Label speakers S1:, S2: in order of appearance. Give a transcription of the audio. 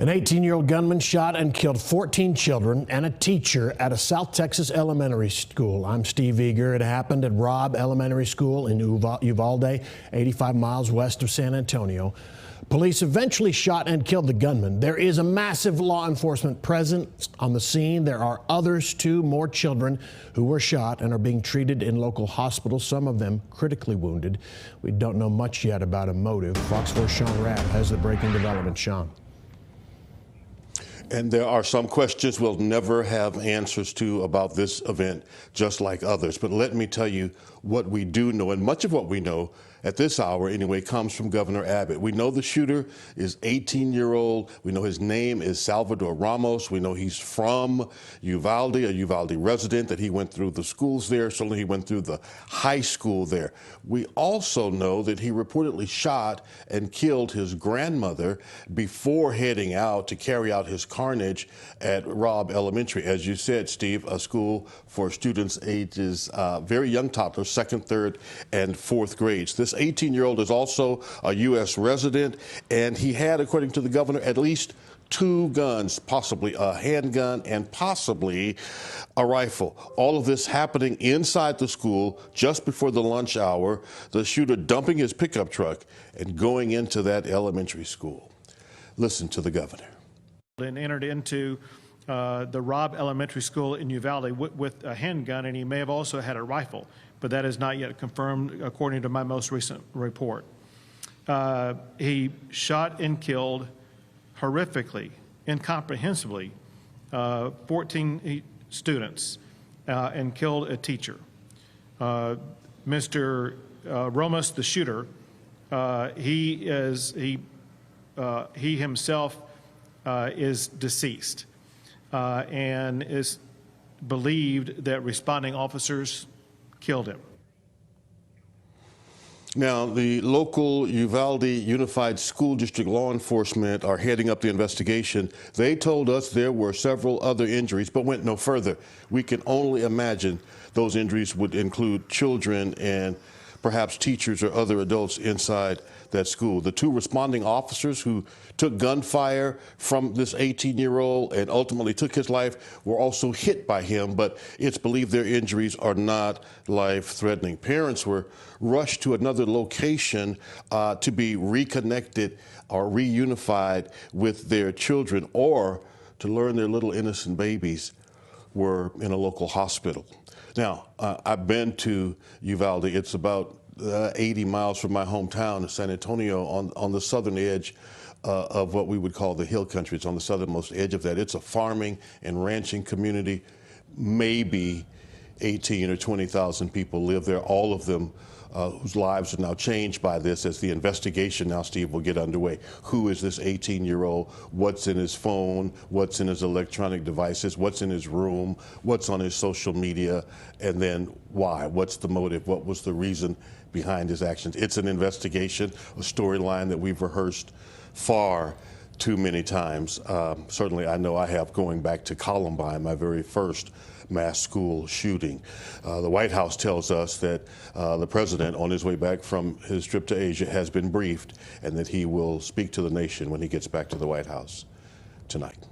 S1: An 18-year-old gunman shot and killed 14 children and a teacher at a South Texas elementary school. I'm Steve Eager. It happened at Robb Elementary School in Uvalde, 85 miles west of San Antonio. Police eventually shot and killed the gunman. There is a massive law enforcement presence on the scene. There are others, too, more children who were shot and are being treated in local hospitals, some of them critically wounded. We don't know much yet about a motive. Fox 4's SHAUN RABB has the breaking development. SHAUN.
S2: And there are some questions we'll never have answers to about this event, just like others. But let me tell you what we do know, and much of what we know at this hour anyway comes from Governor Abbott. We know the shooter is 18-year-old. We know his name is Salvadore Ramos. We know he's from Uvalde, a Uvalde resident, that he went through the schools there. Certainly he went through the high school there. We also know that he reportedly shot and killed his grandmother before heading out to carry out his carnage at Robb Elementary. As you said, Steve, a school for students ages very young toddlers, 2nd, 3rd, and 4th grades. This 18-year-old is also a U.S. resident, and he had, according to the governor, at least 2 guns, possibly a handgun and possibly a rifle. All of this happening inside the school just before the lunch hour, the shooter dumping his pickup truck and going into that elementary school. Listen to the governor.
S3: And entered into the Robb Elementary School in Uvalde with a handgun, and he may have also had a rifle, but that is not yet confirmed according to my most recent report. He shot and killed horrifically, incomprehensibly, 14 students and killed a teacher. Mr. Ramas, the shooter, he himself is deceased and is believed that responding officers killed him.
S2: Now, the local Uvalde Unified School District law enforcement are heading up the investigation. They told us there were several other injuries, but went no further. We can only imagine those injuries would include children and perhaps teachers or other adults inside that school. The 2 responding officers who took gunfire from this 18-year-old and ultimately took his life were also hit by him, but it's believed their injuries are not life-threatening. Parents were rushed to another location to be reconnected or reunified with their children, or to learn their little innocent babies were in a local hospital. Now, I've been to Uvalde. It's about 80 miles from my hometown of San Antonio, on the southern edge of what we would call the hill country. It's on the southernmost edge of that. It's a farming and ranching community. Maybe 18 or 20,000 people live there, all of them whose lives are now changed by this as the investigation now, Steve, will get underway. Who is this 18-year-old? What's in his phone? What's in his electronic devices? What's in his room? What's on his social media? And then why? What's the motive? What was the reason behind his actions? It's an investigation, a storyline that we've rehearsed far too many times. Certainly I know I have, going back to Columbine, my very first mass school shooting. The White House tells us that the president, on his way back from his trip to Asia, has been briefed and that he will speak to the nation when he gets back to the White House tonight.